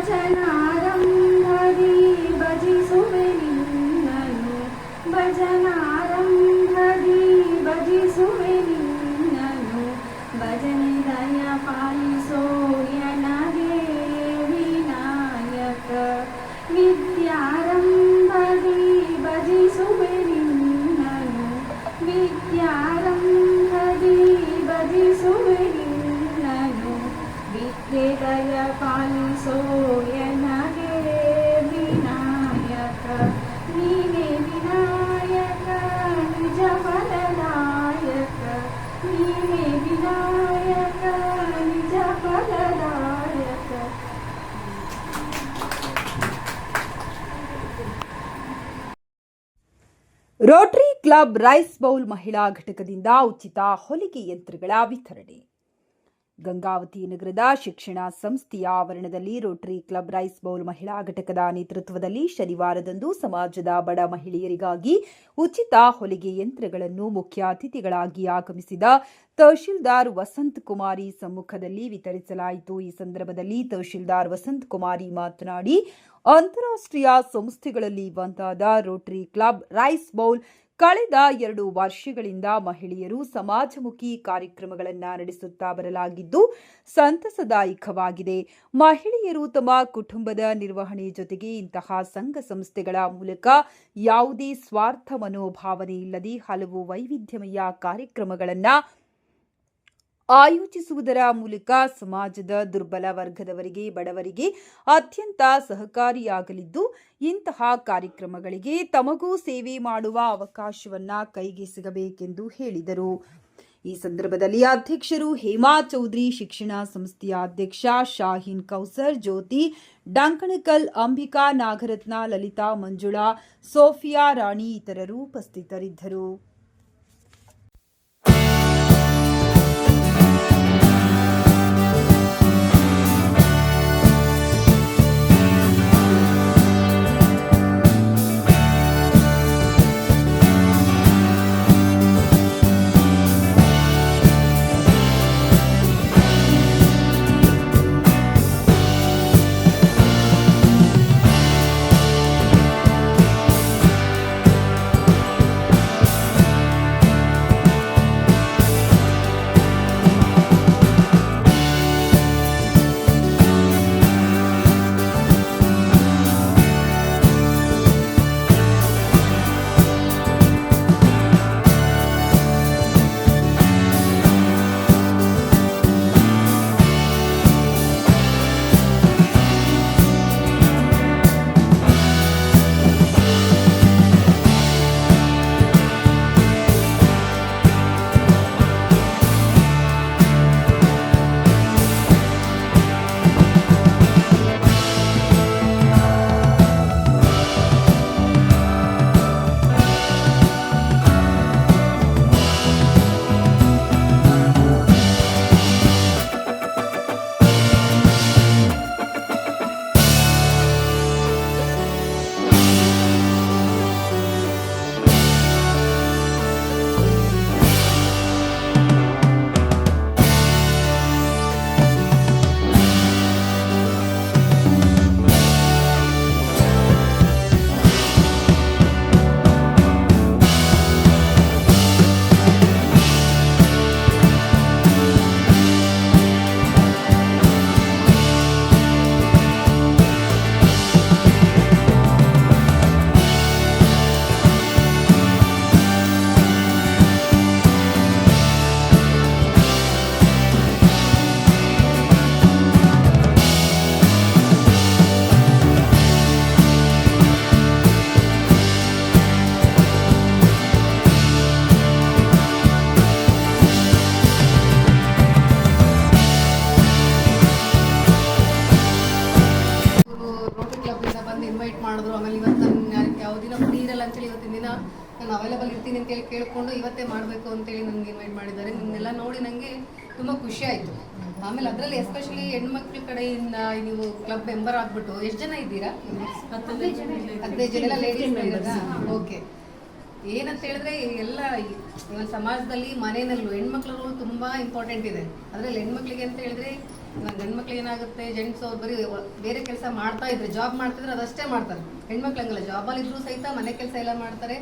ಭಜನಾರಂಭದಿ ಭಜಿಸುವೆ ನಿನ್ನನು ಭಜನಾರಂಭದಿ ಭಜಿಸುವೆ ನಿನ್ನನು ಭಜನೆ ದಯ ಪಾಲಿಸೋ ನನಗೆ ವಿನಾಯಕ ವಿದ್ಯಾರಂಭದಿ ಭಜಿಸುವೆ ನಿನ್ನನು ವಿದ್ಯಾರಂಭದಿ ಭಜಿಸುವೆ ನಿನ್ನನು ವಿದ್ಯೆ ದಯ ಪಾಲಿಸೋ ನನಗೆ ವಿನಾಯಕ ನೀನೇ ವಿನಾಯಕ ನಿಜ ಫಲದಾಯಕ ನೀನೇ ವಿನಾಯಕ ನಿಜ ಫಲದಾಯಕ. ರೋಟರಿ ಕ್ಲಬ್ ರೈಸ್ ಬೌಲ್ ಮಹಿಳಾ ಘಟಕದಿಂದ ಉಚಿತ ಹೊಲಿಗೆ ಯಂತ್ರಗಳ ವಿತರಣೆ. ಗಂಗಾವತಿ ನಗರದ ಶಿಕ್ಷಣ ಸಂಸ್ಥೆಯ ಆವರಣದಲ್ಲಿ ರೋಟರಿ ಕ್ಲಬ್ ರೈಸ್ ಬೌಲ್ ಮಹಿಳಾ ಘಟಕದ ನೇತೃತ್ವದಲ್ಲಿ ಶನಿವಾರದಂದು ಸಮಾಜದ ಬಡ ಮಹಿಳೆಯರಿಗಾಗಿ ಉಚಿತ ಹೊಲಿಗೆ ಯಂತ್ರಗಳನ್ನು ಮುಖ್ಯ ಅತಿಥಿಗಳಾಗಿ ಆಗಮಿಸಿದ ತಹಶೀಲ್ದಾರ್ ವಸಂತ್ ಕುಮಾರಿ ಸಮ್ಮುಖದಲ್ಲಿ ವಿತರಿಸಲಾಯಿತು. ಈ ಸಂದರ್ಭದಲ್ಲಿ ತಹಶೀಲ್ದಾರ್ ವಸಂತ್ ಕುಮಾರಿ ಮಾತನಾಡಿ, ಅಂತಾರಾಷ್ಟ್ರೀಯ ಸಂಸ್ಥೆಗಳಲ್ಲಿ ಒಂದಾದ ರೋಟರಿ ಕ್ಲಬ್ ರೈಸ್ ಬೌಲ್ ಕಳೆದ 2 ವರ್ಷಗಳಿಂದ ಮಹಿಳೆಯರು ಸಮಾಜಮುಖಿ ಕಾರ್ಯಕ್ರಮಗಳನ್ನು ನಡೆಸುತ್ತಾ ಬರಲಾಗಿದ್ದು ಸಂತಸದಾಯಕವಾಗಿದೆ. ಮಹಿಳೆಯರು ತಮ್ಮ ಕುಟುಂಬದ ನಿರ್ವಹಣೆ ಜೊತೆಗೆ ಇಂತಹ ಸಂಘ ಸಂಸ್ಥೆಗಳ ಮೂಲಕ ಯಾವುದೇ ಸ್ವಾರ್ಥ ಮನೋಭಾವನೆ ಇಲ್ಲದೆ ಹಲವು ವೈವಿಧ್ಯಮಯ ಕಾರ್ಯಕ್ರಮಗಳನ್ನು ಆಯೋಜಿಸುವುದರ ಮೂಲಕ ಸಮಾಜದ ದುರ್ಬಲ ವರ್ಗದವರಿಗೆ ಬಡವರಿಗೆ ಅತ್ಯಂತ ಸಹಕಾರಿಯಾಗಲಿದ್ದು ಇಂತಹ ಕಾರ್ಯಕ್ರಮಗಳಿಗೆ ತಮಗೂ ಸೇವೆ ಮಾಡುವ ಅವಕಾಶವನ್ನ ಕೈಗೆ ಸಿಗಬೇಕೆಂದು ಹೇಳಿದರು. ಈ ಸಂದರ್ಭದಲ್ಲಿ ಅಧ್ಯಕ್ಷರು ಹೇಮಾ ಚೌಧರಿ, ಶಿಕ್ಷಣ ಸಂಸ್ಥೆಯ ಅಧ್ಯಕ್ಷ ಶಾಹೀನ್ ಕೌಸರ್, ಜ್ಯೋತಿ ಡಂಕಣಕಲ್, ಅಂಬಿಕಾ ನಾಗರತ್ನ, ಲಲಿತಾ ಮಂಜುಳಾ, ಸೋಫಿಯಾ ರಾಣಿ ಇತರರು ಉಪಸ್ಥಿತರಿದ್ದರು. ನಾನು ಅವೈಲೇಬಲ್ ಇರ್ತೀನಿ ಅಂತೇಳಿ ಕೇಳಿಕೊಂಡು ಇವತ್ತೇ ಮಾಡಬೇಕು ಅಂತೇಳಿ ನನಗೆ ಇನ್ವೈಟ್ ಮಾಡಿದ್ದಾರೆ. ನಿಮ್ಮನ್ನೆಲ್ಲ ನೋಡಿ ನನಗೆ ತುಂಬ ಖುಷಿ ಆಯಿತು. ಆಮೇಲೆ ಅದರಲ್ಲಿ ಎಸ್ಪೆಷಲಿ ಹೆಣ್ಮಕ್ಳ ಕಡೆಯಿಂದ ನೀವು ಕ್ಲಬ್ ಮೆಂಬರ್ ಆಗಿಬಿಟ್ಟು ಎಷ್ಟು ಜನ ಇದ್ದೀರಾ? 15 ಜನ ಎಲ್ಲ ಲೇಡೀಸ್ ಇದ್ದೀರಾ? ಓಕೆ. ಏನಂತ ಹೇಳಿದ್ರೆ ಎಲ್ಲ ಸಮಾಜದಲ್ಲಿ ಮನೆಯಲ್ಲೂ ಹೆಣ್ಮಕ್ಳ ರೋಲ್ ತುಂಬ ಇಂಪಾರ್ಟೆಂಟ್ ಇದೆ. ಅದರಲ್ಲಿ ಹೆಣ್ಮಕ್ಳಿಗೆ ಅಂತ ಹೇಳಿದ್ರೆ ಇವಾಗ ಗಂಡು ಮಕ್ಳು ಏನಾಗುತ್ತೆ, ಜೆಂಟ್ಸ್ ಅವ್ರು ಬರೀ ಬೇರೆ ಕೆಲಸ ಮಾಡ್ತಾ ಇದ್ರೆ, ಜಾಬ್ ಮಾಡ್ತಿದ್ರೆ ಅದಷ್ಟೇ ಮಾಡ್ತಾರೆ. ಹೆಣ್ಮಕ್ಳು ಹಂಗಲ್ಲ, ಜಾಬಲ್ಲಿ ಇದ್ರೂ ಸಹಿತ ಮನೆ ಕೆಲಸ ಎಲ್ಲ ಮಾಡ್ತಾರೆ.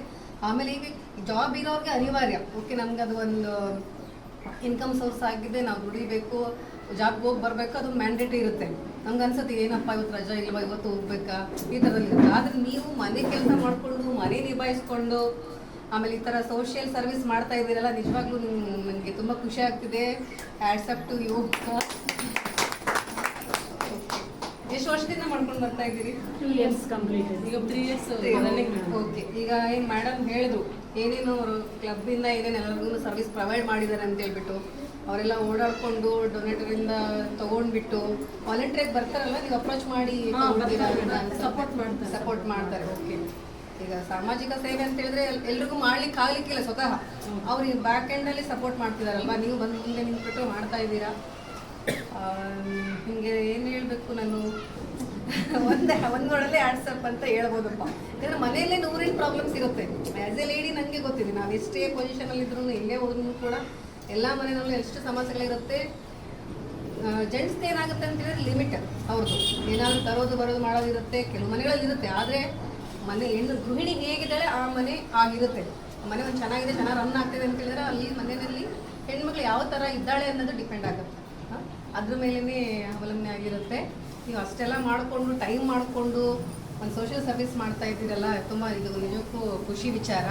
ಆಮೇಲೆ ಈಗ ಜಾಬ್ ಇರೋರಿಗೆ ಅನಿವಾರ್ಯ, ಓಕೆ ನಮ್ಗೆ ಅದು ಒಂದು ಇನ್ಕಮ್ ಸೋರ್ಸ್ ಆಗಿದೆ, ನಾವು ದುಡಿಬೇಕು, ಜಾಬ್ಗೆ ಹೋಗಿ ಬರಬೇಕು, ಅದು ಮ್ಯಾಂಡೇಟರಿ ಇರುತ್ತೆ. ನಮ್ಗೆ ಅನ್ಸುತ್ತೆ ಏನಪ್ಪ ಇವತ್ತು ರಜಾ ಇಲ್ವಾ, ಇವತ್ತು ಹೋಗ್ಬೇಕಾ, ಈ ಥರದಲ್ಲಿ ಇರುತ್ತೆ. ಆದರೆ ನೀವು ಮನೆ ಕೆಲಸ ಮಾಡಿಕೊಂಡು, ಮನೆ ನಿಭಾಯಿಸ್ಕೊಂಡು, ಆಮೇಲೆ ಈ ಥರ ಸೋಷಿಯಲ್ ಸರ್ವಿಸ್ ಮಾಡ್ತಾ ಇದ್ದೀರಲ್ಲ, ನಿಜವಾಗ್ಲೂ ನನಗೆ ತುಂಬ ಖುಷಿ ಆಗ್ತಿದೆ. Hats up to you. ಎಷ್ಟು ವರ್ಷದಿಂದ ಮಾಡ್ಕೊಂಡು ಬರ್ತಾ ಇದ್ದೀರಿ? 2 years ಕಂಪ್ಲೀಟ್. ಈಗ 3 years ಓಕೆ. ಈಗ ಏನು ಮೇಡಮ್ ಹೇಳಿದ್ರು, ಏನೇನು ಅವರು ಕ್ಲಬ್ಬಿಂದ ಏನೇನು ಎಲ್ಲರಿಗೂ ಸರ್ವಿಸ್ ಪ್ರೊವೈಡ್ ಮಾಡಿದ್ದಾರೆ ಅಂತ ಹೇಳ್ಬಿಟ್ಟು, ಅವರೆಲ್ಲ ಓಡಾಡ್ಕೊಂಡು ಡೊನೇಟರಿಂದ ತೊಗೊಂಡ್ಬಿಟ್ಟು ವಾಲಂಟಿಯರ್ಗೆ ಬರ್ತಾರಲ್ಲ, ನೀವು ಅಪ್ರೋಚ್ ಮಾಡಿ ಸಪೋರ್ಟ್ ಮಾಡ್ತಾರೆ. ಓಕೆ. ಈಗ ಸಾಮಾಜಿಕ ಸೇವೆ ಅಂತ ಹೇಳಿದ್ರೆ ಎಲ್ರಿಗೂ ಮಾಡ್ಲಿಕ್ಕೆ ಆಗ್ಲಿಕ್ಕಿಲ್ಲ, ಸ್ವತಃ ಅವ್ರಿಗೆ ಬ್ಯಾಕ್ ಎಂಡಲ್ಲಿ ಸಪೋರ್ಟ್ ಮಾಡ್ತಿದಾರಲ್ವಾ, ನೀವು ಬಂದು ಮುಂದೆ ನಿಂತ್ಬಿಟ್ಟು ಮಾಡ್ತಾ ಇದ್ದೀರಾ. ನಿಮಗೆ ಏನು ಹೇಳಬೇಕು, ನಾನು ಒಂದೊಳಗೆ ಆಡ್ಸಪ್ ಅಂತ ಹೇಳ್ಬೋದಪ್ಪ. ಯಾಕಂದರೆ ಮನೆಯಲ್ಲೇ 100 ಪ್ರಾಬ್ಲಮ್ಸ್ ಇರುತ್ತೆ. ಆ್ಯಸ್ ಎ ಲೇಡಿ ನನಗೆ ಗೊತ್ತಿದೆ, ನಾವು ಎಷ್ಟೇ ಪೊಸಿಷನಲ್ಲಿ ಇದ್ರೂ, ಎಲ್ಲೇ ಹೋದ್ರೂ ಕೂಡ ಎಲ್ಲ ಮನೆಯಲ್ಲೂ ಎಷ್ಟು ಸಮಸ್ಯೆಗಳಿರುತ್ತೆ. ಜೆಂಟ್ಸ್ ಏನಾಗುತ್ತೆ ಅಂತ ಹೇಳಿದ್ರೆ ಲಿಮಿಟ್ ಅವ್ರದ್ದು, ಏನಾದರೂ ತರೋದು ಬರೋದು ಮಾಡೋದಿರುತ್ತೆ, ಕೆಲವು ಮನೆಗಳಲ್ಲಿ ಇರುತ್ತೆ. ಆದರೆ ಮನೆ ಹೆಣ್ಣು ಗೃಹಿಣಿ ಹೇಗಿದ್ದಾಳೆ ಆ ಮನೆ ಆಗಿರುತ್ತೆ. ಮನೆ ಒಂದು ಚೆನ್ನಾಗಿದೆ, ಚೆನ್ನಾಗಿ ರನ್ ಆಗ್ತಿದೆ ಅಂತ ಹೇಳಿದ್ರೆ ಅಲ್ಲಿ ಮನೆಯಲ್ಲಿ ಹೆಣ್ಮಕ್ಳು ಯಾವ ಥರ ಇದ್ದಾಳೆ ಅನ್ನೋದು ಡಿಪೆಂಡ್ ಆಗುತ್ತೆ. ಅದ್ರ ಮೇಲೇ ಅವಲಂಬನೆ ಆಗಿರುತ್ತೆ. ನೀವು ಅಷ್ಟೆಲ್ಲ ಮಾಡಿಕೊಂಡು ಟೈಮ್ ಮಾಡಿಕೊಂಡು ಒಂದು ಸೋಷಿಯಲ್ ಸರ್ವಿಸ್ ಮಾಡ್ತಾ ಇದ್ದೀರಲ್ಲ, ತುಂಬ ಇದು ನಿಜಕ್ಕೂ ಖುಷಿ ವಿಚಾರ.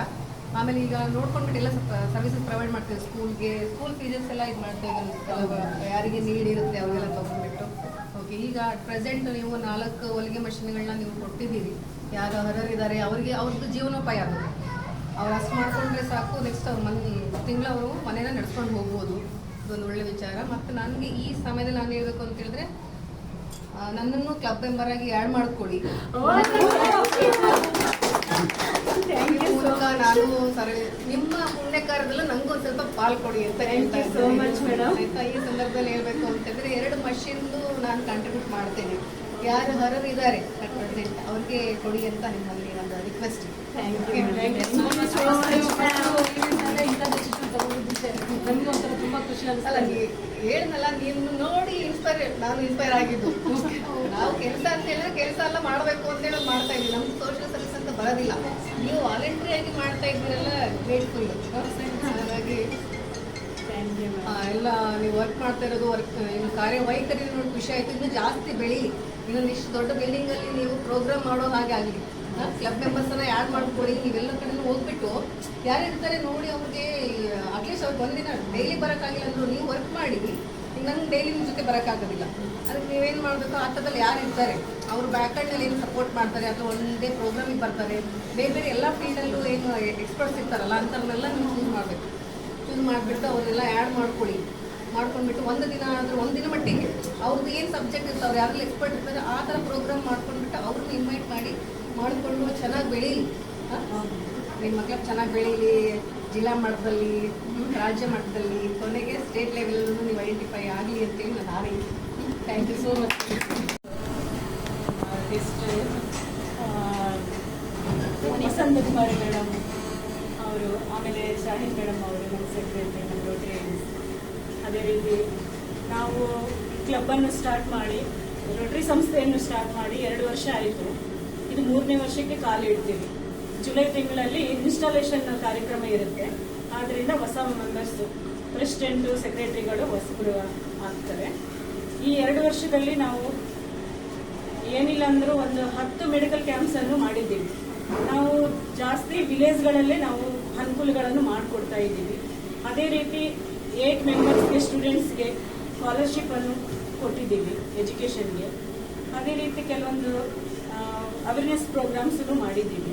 ಆಮೇಲೆ ಈಗ ನೋಡ್ಕೊಂಡ್ಬಿಟ್ಟು ಎಲ್ಲ ಸರ್ವಿಸಸ್ ಪ್ರೊವೈಡ್ ಮಾಡ್ತೀವಿ. ಸ್ಕೂಲ್ ಫೀಸಸ್ ಎಲ್ಲ ಇದು ಮಾಡ್ತಾ ಇದ್ದೀವಿ, ಯಾರಿಗೆ ನೀಡ್ ಇರುತ್ತೆ ಅವ್ರಿಗೆಲ್ಲ ತೊಗೊಂಡ್ಬಿಟ್ಟು. ಓಕೆ. ಈಗ ಪ್ರೆಸೆಂಟ್ ನೀವು 4 ಹೊಲಿಗೆ ಮಷಿನ್ಗಳನ್ನ ನೀವು ಕೊಟ್ಟಿದ್ದೀರಿ. ಯಾರು ಅರ್ಹರಿದ್ದಾರೆ ಅವ್ರಿಗೆ ಅವ್ರದ್ದು ಜೀವನೋಪಾಯ ಆಗುತ್ತೆ. ಅವ್ರು ಅಷ್ಟು ಮಾಡ್ಕೊಂಡ್ರೆ ಸಾಕು, ನೆಕ್ಸ್ಟ್ ಅವ್ರು ತಿಂಗಳು ಅವರು ಮನೇನ ನಡ್ಸ್ಕೊಂಡು ಹೋಗ್ಬೋದು. ಇದೊಂದು ಒಳ್ಳೆ ವಿಚಾರ. ಮತ್ತು ನನಗೆ ಈ ಸಮಯದಲ್ಲಿ ನಾನು ಹೇಳಬೇಕು ಅಂತ ಹೇಳಿದ್ರೆ, ನನ್ನನ್ನು ಕ್ಲಬ್ ಮೆಂಬರ್ ಆಗಿ ಆ್ಯಡ್ ಮಾಡ್ಕೊಳ್ಳಿ. ನಾನು ನಿಮ್ಮ ಪುಣ್ಯ ಕಾರ್ಯದಲ್ಲೂ ನನಗೂ ಒಂದು ಸ್ವಲ್ಪ ಪಾಲ್ ಕೊಡಿ ಅಂತ ಹೇಳ್ತಾ ಇದ್ದೀನಿ. ಆಯ್ತಾ? ಈ ಸಂದರ್ಭದಲ್ಲಿ ಹೇಳ್ಬೇಕು ಅಂತಂದ್ರೆ 2 ಮಷಿನ್ದು ನಾನು ಕಾಂಟ್ರಿಬ್ಯೂಟ್ ಮಾಡ್ತೇನೆ. ಯಾರು ಅರ್ಹರಿದ್ದಾರೆ ಅಟ್ ಪ್ರೆಸೆಂಟ್ ಅವ್ರಿಗೆ ಕೊಡಿ ಅಂತ ನಿಮ್ಮಲ್ಲಿ ಒಂದು ರಿಕ್ವೆಸ್ಟ್. ನಮ್ಗೆ ಒಂಥರ ತುಂಬ ಖುಷಿ ಅಲ್ಲ, ಹೇಳಿದ್ನಲ್ಲ, ನೀವು ನೋಡಿ ನಾನು ಇನ್ಸ್ಪೈರ್ ಆಗಿದ್ದು. ನಾವು ಕೆಲಸ ಅಂತ ಹೇಳಿದ್ರೆ ಕೆಲಸ ಎಲ್ಲ ಮಾಡಬೇಕು ಅಂತೇಳಿ ಮಾಡ್ತಾ ಇದ್ದೀವಿ. ನಮ್ಗೆ ಸೋಷಿಯಲ್ ಸರ್ವಿಸ್ ಅಂತ ಬರೋದಿಲ್ಲ. ನೀವು ವಾಲಂಟ್ರಿ ಆಗಿ ಮಾಡ್ತಾ ಇದ್ದೀರಲ್ಲ, ಗ್ರೇಟ್ಫುಲ್. ಹಾಗಾಗಿ ಎಲ್ಲ ನೀವು ವರ್ಕ್ ಮಾಡ್ತಾ ಇರೋದು, ನಿಮ್ಮ ಕಾರ್ಯವೈಖರಿ ನೋಡಿ ಖುಷಿ ಆಯಿತು. ಇನ್ನೂ ಜಾಸ್ತಿ ಬೆಳೀಲಿ, ಇನ್ನೊಂದು ಇಷ್ಟು ದೊಡ್ಡ ಬಿಲ್ಡಿಂಗಲ್ಲಿ ನೀವು ಪ್ರೋಗ್ರಾಮ್ ಮಾಡೋ ಹಾಗೆ ಆಗಲಿ. ಕ್ಲಬ್ ಮೆಂಬರ್ಸನ್ನ ಆ್ಯಡ್ ಮಾಡ್ಕೊಳ್ಳಿ. ನೀವೆಲ್ಲ ಕಡೆನೂ ಹೋಗ್ಬಿಟ್ಟು ಯಾರಿರ್ತಾರೆ ನೋಡಿ, ಅವ್ರಿಗೆ ಅಟ್ಲೀಸ್ಟ್ ಅವ್ರಿಗೆ ಒಂದಿನ ಡೈಲಿ ಬರೋಕ್ಕಾಗಿಲ್ಲ ಅಂದರು ನೀವು ವರ್ಕ್ ಮಾಡಿ. ಈಗ ನಂಗೆ ಡೈಲಿ ನಿಮ್ಮ ಜೊತೆ ಬರೋಕ್ಕಾಗೋದಿಲ್ಲ. ಅದಕ್ಕೆ ನೀವೇನು ಮಾಡಬೇಕು, ಆ ಥರದಲ್ಲಿ ಯಾರು ಇರ್ತಾರೆ ಅವರು ಬ್ಯಾಕೆಂಡಲ್ಲಿ ಏನು ಸಪೋರ್ಟ್ ಮಾಡ್ತಾರೆ, ಅಥವಾ ಒಂದೇ ಪ್ರೋಗ್ರಾಮಿಗೆ ಬರ್ತಾರೆ, ಬೇರೆ ಬೇರೆ ಎಲ್ಲ ಫೀಲ್ಡಲ್ಲೂ ಏನು ಎಕ್ಸ್ಪರ್ಟ್ಸ್ ಇರ್ತಾರಲ್ಲ ಅಂಥವ್ರನ್ನೆಲ್ಲ ನೀವು ಚೂಸ್ ಮಾಡಬೇಕು. ಚೂಸ್ ಮಾಡಿಬಿಟ್ಟು ಅವನ್ನೆಲ್ಲ ಆ್ಯಡ್ ಮಾಡ್ಕೊಂಡ್ಬಿಟ್ಟು ಒಂದು ದಿನ ಆದರೂ ಒಂದಿನ ಮಟ್ಟಿಗೆ ಅವ್ರದ್ದು ಏನು ಸಬ್ಜೆಕ್ಟ್ ಇರ್ತಾವ್ರು, ಯಾರೆಲ್ಲ ಎಕ್ಸ್ಪರ್ಟ್ ಇರ್ತಾರೆ ಆ ಥರ ಪ್ರೋಗ್ರಾಮ್ ಮಾಡ್ಕೊಂಡ್ಬಿಟ್ಟು ಅವ್ರನ್ನ ಇನ್ವೈಟ್ ಮಾಡಿಕೊಂಡು ಚೆನ್ನಾಗಿ ಬೆಳೀಲಿ. ನಿಮ್ಮ ಮಕ್ಕಳು ಚೆನ್ನಾಗಿ ಬೆಳೀಲಿ, ಜಿಲ್ಲಾ ಮಟ್ಟದಲ್ಲಿ, ರಾಜ್ಯ ಮಟ್ಟದಲ್ಲಿ, ಕೊನೆಗೆ ಸ್ಟೇಟ್ ಲೆವೆಲಲ್ಲೂ ನೀವು ಐಡೆಂಟಿಫೈ ಆಗಲಿ ಅಂತೇಳಿ ನಾನು ಹಾರೈಸಿ. Thank you so much. Vasantha Kumari madam ಅವರು, ಆಮೇಲೆ ಶಾಹಿದ್ ಮೇಡಮ್ ಅವರು, ನಮ್ಮ ಸೆಕ್ರೆಟರಿ, ನಮ್ಮ ರೋಟರಿ. ಅದೇ ರೀತಿ ನಾವು ಕ್ಲಬ್ಬನ್ನು ಸ್ಟಾರ್ಟ್ ಮಾಡಿ, ರೋಟರಿ ಸಂಸ್ಥೆಯನ್ನು ಸ್ಟಾರ್ಟ್ ಮಾಡಿ 2 ವರ್ಷ ಆಯಿತು. ಇದು 3ನೇ ವರ್ಷಕ್ಕೆ ಕಾಲು ಇಡ್ತೀವಿ. ಜುಲೈ ತಿಂಗಳಲ್ಲಿ ಇನ್ಸ್ಟಾಲೇಷನ್ ಕಾರ್ಯಕ್ರಮ ಇರುತ್ತೆ. ಆದ್ದರಿಂದ ಹೊಸ ಮೆಂಬರ್ಸು, ಪ್ರೆಸಿಡೆಂಟು, ಸೆಕ್ರೆಟರಿಗಳು ಹೊಸಬರು ಆಗ್ತಾರೆ. ಈ 2 ವರ್ಷದಲ್ಲಿ ನಾವು ಏನಿಲ್ಲ ಅಂದರೂ ಒಂದು 10 ಮೆಡಿಕಲ್ ಕ್ಯಾಂಪ್ಸನ್ನು ಮಾಡಿದ್ದೀವಿ. ನಾವು ಜಾಸ್ತಿ ವಿಲೇಜ್ಗಳಲ್ಲೇ ನಾವು ಅನುಕೂಲಗಳನ್ನು ಮಾಡಿಕೊಡ್ತಾ ಇದ್ದೀವಿ. ಅದೇ ರೀತಿ 8 ಮೆಂಬರ್ಸ್ಗೆ, ಸ್ಟೂಡೆಂಟ್ಸ್ಗೆ ಸ್ಕಾಲರ್ಶಿಪ್ಪನ್ನು ಕೊಟ್ಟಿದ್ದೀವಿ ಎಜುಕೇಷನ್ಗೆ. ಅದೇ ರೀತಿ ಕೆಲವೊಂದು ಅವೇರ್ನೆಸ್ ಪ್ರೋಗ್ರಾಮ್ಸನ್ನು ಮಾಡಿದ್ದೀವಿ.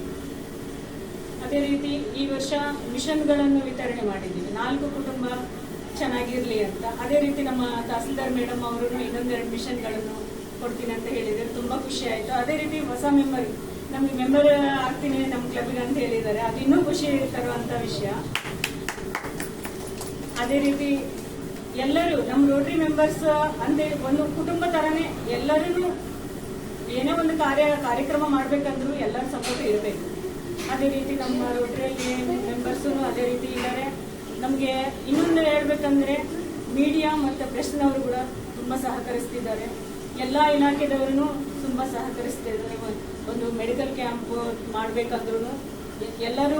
ಅದೇ ರೀತಿ ಈ ವರ್ಷ ಮಿಷನ್ಗಳನ್ನು ವಿತರಣೆ ಮಾಡಿದ್ದೀವಿ, 4 ಕುಟುಂಬ ಚೆನ್ನಾಗಿರಲಿ ಅಂತ. ಅದೇ ರೀತಿ ನಮ್ಮ ತಹಸೀಲ್ದಾರ್ ಮೇಡಮ್ ಅವರು ಇನ್ನೊಂದೆರಡು ಮಿಷನ್ಗಳನ್ನು ಕೊಡ್ತೀನಿ ಅಂತ ಹೇಳಿದ್ದಾರೆ. ತುಂಬ ಖುಷಿ ಆಯಿತು. ಅದೇ ರೀತಿ ಹೊಸ ನಮಗೆ ಮೆಂಬರ್ ಆಗ್ತೀನಿ ನಮ್ಮ ಕ್ಲಬ್ಗೆ ಅಂತ ಹೇಳಿದ್ದಾರೆ. ಅದು ಇನ್ನೂ ಖುಷಿ ತರುವಂಥ ವಿಷಯ. ಅದೇ ರೀತಿ ಎಲ್ಲರೂ ನಮ್ಮ ರೋಟರಿ ಮೆಂಬರ್ಸ್ ಅಂದರೆ ಒಂದು ಕುಟುಂಬ ಥರನೇ ಎಲ್ಲರೂ ಏನೇ ಒಂದು ಕಾರ್ಯಕ್ರಮ ಮಾಡಬೇಕಂದ್ರೂ ಎಲ್ಲರ ಸಪೋರ್ಟ್ ಇರಬೇಕು. ಅದೇ ರೀತಿ ನಮ್ಮ ರೋಟರಿಯಲ್ಲಿ ಮೆಂಬರ್ಸು ಅದೇ ರೀತಿ ಇದ್ದಾರೆ. ನಮಗೆ ಇನ್ನೊಂದು ಹೇಳ್ಬೇಕಂದ್ರೆ ಮೀಡಿಯಾ ಮತ್ತು ಪ್ರೆಸ್ನವರು ಕೂಡ ತುಂಬ ತುಂಬ ಸಹಕರಿಸ್ತಿದ್ದಾರೆ. ಎಲ್ಲ ಇಲಾಖೆದವರು ತುಂಬ ಸಹಕರಿಸ್ತಿದ್ದಾರೆ. ಒಂದು ಮೆಡಿಕಲ್ ಕ್ಯಾಂಪ್ ಮಾಡಬೇಕಂದ್ರೂ ಎಲ್ಲರೂ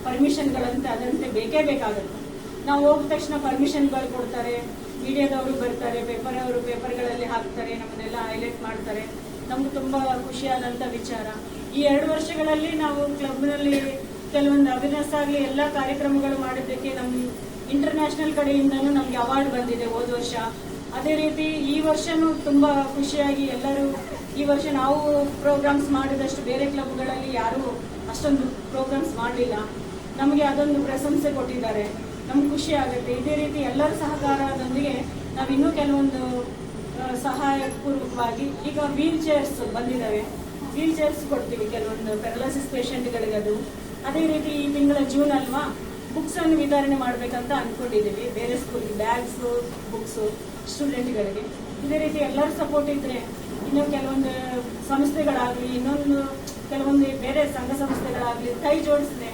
ಪರ್ಮಿಷನ್ಗಳಂತೆ ಅದಂತೆ ಬೇಕೇ ಬೇಕಾಗುತ್ತೆ. ನಾವು ಹೋಗಿದ ತಕ್ಷಣ ಪರ್ಮಿಷನ್ಗಳು ಕೊಡ್ತಾರೆ, ಮೀಡಿಯಾದವರು ಬರ್ತಾರೆ, ಪೇಪರ್ಗಳಲ್ಲಿ ಹಾಕ್ತಾರೆ, ನಮ್ಮನ್ನೆಲ್ಲ ಹೈಲೈಟ್ ಮಾಡ್ತಾರೆ. ನಮ್ಗೆ ತುಂಬ ಖುಷಿಯಾದಂಥ ವಿಚಾರ. ಈ 2 ವರ್ಷಗಳಲ್ಲಿ ನಾವು ಕ್ಲಬ್ನಲ್ಲಿ ಕೆಲವೊಂದು ಅವೇರ್ನೆಸ್ ಆಗಲಿ ಎಲ್ಲ ಕಾರ್ಯಕ್ರಮಗಳು ಮಾಡಿದ್ದಕ್ಕೆ ನಮ್ಮ ಇಂಟರ್ನ್ಯಾಷನಲ್ ಕಡೆಯಿಂದನೂ ನಮಗೆ ಅವಾರ್ಡ್ ಬಂದಿದೆ ಹೋದ ವರ್ಷ. ಅದೇ ರೀತಿ ಈ ವರ್ಷನೂ ತುಂಬ ಖುಷಿಯಾಗಿ ಎಲ್ಲರೂ ಈ ವರ್ಷ ನಾವು ಪ್ರೋಗ್ರಾಮ್ಸ್ ಮಾಡಿದಷ್ಟು ಬೇರೆ ಕ್ಲಬ್ಗಳಲ್ಲಿ ಯಾರೂ ಅಷ್ಟೊಂದು ಪ್ರೋಗ್ರಾಮ್ಸ್ ಮಾಡಲಿಲ್ಲ. ನಮಗೆ ಅದೊಂದು ಪ್ರಶಂಸೆ ಕೊಟ್ಟಿದ್ದಾರೆ. ನಮ್ಗೆ ಖುಷಿ ಆಗುತ್ತೆ. ಇದೇ ರೀತಿ ಎಲ್ಲರ ಸಹಕಾರದೊಂದಿಗೆ ನಾವು ಇನ್ನೂ ಕೆಲವೊಂದು ಸಹಾಯಪೂರ್ವಕವಾಗಿ ಈಗ ವೀಲ್ ಚೇರ್ಸ್ ಬಂದಿದ್ದಾವೆ. ವೀಲ್ ಚೇರ್ಸ್ ಕೊಡ್ತೀವಿ ಕೆಲವೊಂದು ಪ್ಯಾರಲೈಸಿಸ್ ಪೇಷಂಟ್ಗಳಿಗೆ. ಅದು ಅದೇ ರೀತಿ ಈ ತಿಂಗಳ ಜೂನ್ ಅಲ್ವಾ ಬುಕ್ಸ್ ಅನ್ನು ವಿತರಣೆ ಮಾಡಬೇಕಂತ ಅಂದ್ಕೊಂಡಿದ್ದೀವಿ. ಬೇರೆ ಸ್ಕೂಲ್ಗೆ ಬ್ಯಾಗ್ಸು, ಬುಕ್ಸು ಸ್ಟೂಡೆಂಟ್ಗಳಿಗೆ. ಇದೇ ರೀತಿ ಎಲ್ಲರ ಸಪೋರ್ಟ್ ಇದ್ರೆ ಇನ್ನೂ ಕೆಲವೊಂದು ಸಂಸ್ಥೆಗಳಾಗಲಿ, ಇನ್ನೊಂದು ಕೆಲವೊಂದು ಬೇರೆ ಸಂಘ ಸಂಸ್ಥೆಗಳಾಗಲಿ ಕೈ ಜೋಡಿಸಿದ್ರೆ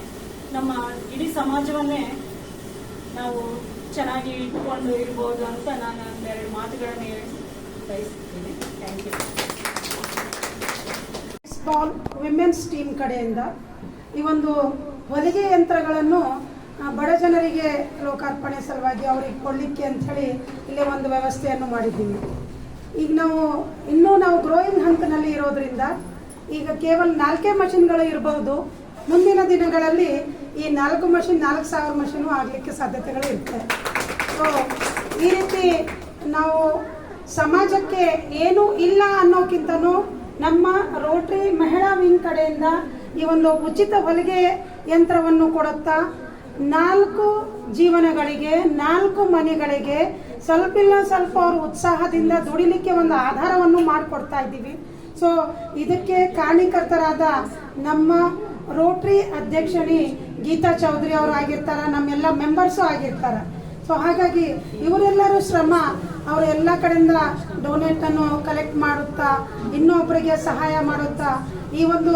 ನಮ್ಮ ಇಡೀ ಸಮಾಜವನ್ನೇ ನಾವು ಚೆನ್ನಾಗಿ ಇಟ್ಕೊಂಡು ಇರ್ಬೋದು ಅಂತ ನಾನು ಒಂದೆರಡು ಮಾತುಗಳನ್ನು ಬಯಸ್ತೀನಿ. Thank you. Ball women's team ಕಡೆಯಿಂದ ಈ ಒಂದು ಹೊಲಿಗೆ ಯಂತ್ರಗಳನ್ನು ಬಡ ಜನರಿಗೆ ಲೋಕಾರ್ಪಣೆ ಸಲುವಾಗಿ ಅವ್ರಿಗೆ ಕೊಡಲಿಕ್ಕೆ ಅಂಥೇಳಿ ಇಲ್ಲೇ ಒಂದು ವ್ಯವಸ್ಥೆಯನ್ನು ಮಾಡಿದ್ದೀವಿ. ಈಗ ನಾವು ಗ್ರೋಯಿಂಗ್ ಹಂತದಲ್ಲಿ ಇರೋದ್ರಿಂದ ಈಗ ಕೇವಲ 4 ಮಷಿನ್ಗಳು ಇರಬಹುದು. ಮುಂದಿನ ದಿನಗಳಲ್ಲಿ ಈ 4 ಮಷಿನ್ 4,000 ಮಷಿನು ಆಗಲಿಕ್ಕೆ ಸಾಧ್ಯತೆಗಳು ಇರುತ್ತೆ. ಸೊ ಈ ರೀತಿ ನಾವು ಸಮಾಜಕ್ಕೆ ಏನೂ ಇಲ್ಲ ಅನ್ನೋಕ್ಕಿಂತನೂ ನಮ್ಮ ರೋಟರಿ ಮಹಿಳಾ ವಿಂಗ್ ಕಡೆಯಿಂದ ಈ ಒಂದು ಉಚಿತ ಹೊಲಿಗೆ ಯಂತ್ರವನ್ನು ಕೊಡುತ್ತಾ 4 ಜೀವನಗಳಿಗೆ 4 ಮನೆಗಳಿಗೆ ಸ್ವಲ್ಪಿಲ್ಲ ಸ್ವಲ್ಪ ಅವ್ರ ಉತ್ಸಾಹದಿಂದ ದುಡಿಲಿಕ್ಕೆ ಒಂದು ಆಧಾರವನ್ನು ಮಾಡಿಕೊಡ್ತಾ ಇದ್ದೀವಿ. ಸೊ ಇದಕ್ಕೆ ಕಾರಣೀಕರ್ತರಾದ ನಮ್ಮ ರೋಟರಿ ಅಧ್ಯಕ್ಷಣಿ ಗೀತಾ ಚೌಧರಿ ಅವರು ಆಗಿರ್ತಾರೆ, ನಮ್ಮೆಲ್ಲ ಮೆಂಬರ್ಸು ಆಗಿರ್ತಾರೆ. ಸೊ ಹಾಗಾಗಿ ಇವರೆಲ್ಲರೂ ಶ್ರಮ ಅವರು ಎಲ್ಲ ಕಡೆಯಿಂದ ಡೊನೇಟನ್ನು ಕಲೆಕ್ಟ್ ಮಾಡುತ್ತಾ ಇನ್ನೊಬ್ಬರಿಗೆ ಸಹಾಯ ಮಾಡುತ್ತಾ ಈ ಒಂದು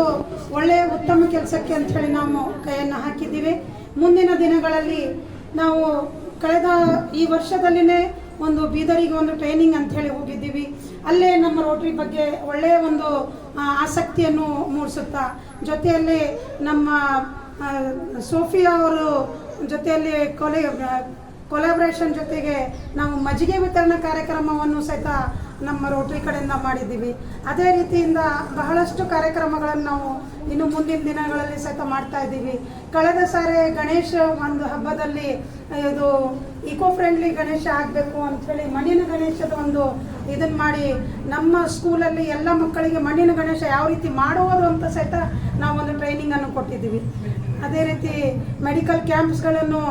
ಒಳ್ಳೆಯ ಉತ್ತಮ ಕೆಲಸಕ್ಕೆ ಅಂಥೇಳಿ ನಾವು ಕೈಯನ್ನು ಹಾಕಿದ್ದೀವಿ. ಮುಂದಿನ ದಿನಗಳಲ್ಲಿ ನಾವು ಕಳೆದ ಈ ವರ್ಷದಲ್ಲಿನೇ ಒಂದು ಬೀದರಿಗೆ ಒಂದು ಟ್ರೈನಿಂಗ್ ಅಂತ ಹೇಳಿ ಹೋಗಿದ್ದೀವಿ. ಅಲ್ಲೇ ನಮ್ಮ ರೋಟರಿ ಬಗ್ಗೆ ಒಳ್ಳೆಯ ಒಂದು ಆಸಕ್ತಿಯನ್ನು ಮೂಡಿಸುತ್ತಾ ಜೊತೆಯಲ್ಲಿ ನಮ್ಮ ಸೋಫಿಯಾ ಅವರು ಜೊತೆಯಲ್ಲಿ ಕೊಲಾಬ್ರೇಷನ್ ಜೊತೆಗೆ ನಾವು ಮಜ್ಜಿಗೆ ವಿತರಣಾ ಕಾರ್ಯಕ್ರಮವನ್ನು ಸಹಿತ ನಮ್ಮ ರೋಟರಿ ಕಡೆಯಿಂದ ಮಾಡಿದ್ದೀವಿ. ಅದೇ ರೀತಿಯಿಂದ ಬಹಳಷ್ಟು ಕಾರ್ಯಕ್ರಮಗಳನ್ನು ನಾವು ಇನ್ನು ಮುಂದಿನ ದಿನಗಳಲ್ಲಿ ಸಹಿತ ಮಾಡ್ತಾ ಇದ್ದೀವಿ. ಕಳೆದ ಸಾರಿ ಗಣೇಶ ಒಂದು ಹಬ್ಬದಲ್ಲಿ ಇದು ಇಕೋ ಫ್ರೆಂಡ್ಲಿ ಗಣೇಶ ಆಗಬೇಕು ಅಂಥೇಳಿ ಮಣ್ಣಿನ ಗಣೇಶದ ಒಂದು ಇದನ್ನು ಮಾಡಿ ನಮ್ಮ ಸ್ಕೂಲಲ್ಲಿ ಎಲ್ಲ ಮಕ್ಕಳಿಗೆ ಮಣ್ಣಿನ ಗಣೇಶ ಯಾವ ರೀತಿ ಮಾಡುವುದು ಅಂತ ಸಹಿತ ನಾವು ಒಂದು ಟ್ರೈನಿಂಗನ್ನು ಕೊಟ್ಟಿದ್ದೀವಿ. ಅದೇ ರೀತಿ ಮೆಡಿಕಲ್ ಕ್ಯಾಂಪ್ಸ್ಗಳನ್ನು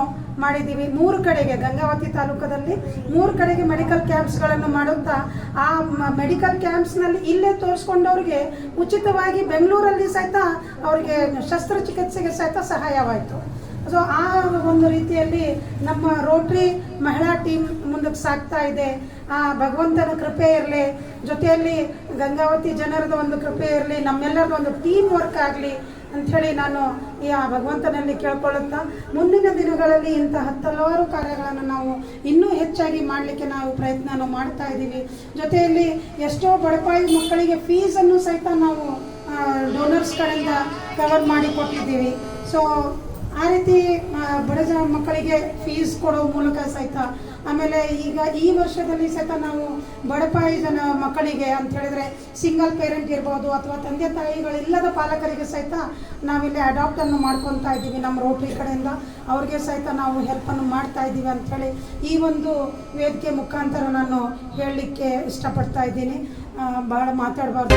ಮಾಡಿದ್ದೀವಿ. 3 ಕಡೆಗೆ ಗಂಗಾವತಿ ತಾಲೂಕದಲ್ಲಿ 3 ಕಡೆಗೆ ಮೆಡಿಕಲ್ ಕ್ಯಾಂಪ್ಸ್ಗಳನ್ನು ಮಾಡುತ್ತಾ ಆ ಮೆಡಿಕಲ್ ಕ್ಯಾಂಪ್ಸ್ನಲ್ಲಿ ಇಲ್ಲೇ ತೋರಿಸ್ಕೊಂಡವ್ರಿಗೆ ಉಚಿತವಾಗಿ ಬೆಂಗಳೂರಲ್ಲಿ ಸಹಿತ ಅವರಿಗೆ ಶಸ್ತ್ರಚಿಕಿತ್ಸೆಗೆ ಸಹಿತ ಸಹಾಯವಾಯಿತು. ಸೊ ಆ ಒಂದು ರೀತಿಯಲ್ಲಿ ನಮ್ಮ ರೋಟರಿ ಮಹಿಳಾ ಟೀಮ್ ಮುಂದಕ್ಕೆ ಸಾಗ್ತಾ ಇದೆ. ಆ ಭಗವಂತನ ಕೃಪೆ ಇರಲಿ, ಜೊತೆಯಲ್ಲಿ ಗಂಗಾವತಿ ಜನರದ ಒಂದು ಕೃಪೆ ಇರಲಿ, ನಮ್ಮೆಲ್ಲರದ್ದು ಒಂದು ಟೀಮ್ ವರ್ಕ್ ಆಗಲಿ ಅಂಥೇಳಿ ನಾನು ಈ ಭಗವಂತನಲ್ಲಿ ಕೇಳ್ಕೊಳ್ಳುತ್ತಾ ಮುಂದಿನ ದಿನಗಳಲ್ಲಿ ಇಂಥ ಹಲವಾರು ಕಾರ್ಯಗಳನ್ನು ನಾವು ಇನ್ನೂ ಹೆಚ್ಚಾಗಿ ಮಾಡಲಿಕ್ಕೆ ನಾವು ಪ್ರಯತ್ನ ಮಾಡ್ತಾ ಇದ್ದೀವಿ. ಜೊತೆಯಲ್ಲಿ ಎಷ್ಟೋ ಬಡಪಾಯಿ ಮಕ್ಕಳಿಗೆ ಫೀಸನ್ನು ಸಹಿತ ನಾವು ಡೋನರ್ಸ್ ಕಡೆಯಿಂದ ಕವರ್ ಮಾಡಿ ಕೊಟ್ಟಿದ್ದೀವಿ. ಸೊ ಆ ರೀತಿ ಬಡ ಜನ ಮಕ್ಕಳಿಗೆ ಫೀಸ್ ಕೊಡೋ ಮೂಲಕ ಸಹಿತ, ಆಮೇಲೆ ಈಗ ಈ ವರ್ಷದಲ್ಲಿ ಸಹಿತ ನಾವು ಬಡಪಾಯಿ ಜನ ಮಕ್ಕಳಿಗೆ ಅಂತ ಹೇಳಿದ್ರೆ ಸಿಂಗಲ್ ಪೇರೆಂಟ್ ಇರ್ಬೋದು ಅಥವಾ ತಂದೆ ತಾಯಿಗಳಿಲ್ಲದ ಪಾಲಕರಿಗೆ ಸಹಿತ ನಾವಿಲ್ಲಿ ಅಡಾಪ್ಟನ್ನು ಮಾಡ್ಕೊತಾ ಇದ್ದೀವಿ. ನಮ್ಮ ರೋಟರಿ ಕಡೆಯಿಂದ ಅವ್ರಿಗೆ ಸಹಿತ ನಾವು ಹೆಲ್ಪನ್ನು ಮಾಡ್ತಾ ಇದ್ದೀವಿ ಅಂಥೇಳಿ ಈ ಒಂದು ವೇದಿಕೆ ಮುಖಾಂತರ ನಾನು ಹೇಳಲಿಕ್ಕೆ ಇಷ್ಟಪಡ್ತಾ ಇದ್ದೀನಿ. ಭಾಳ ಮಾತಾಡಬಾರ್ದು.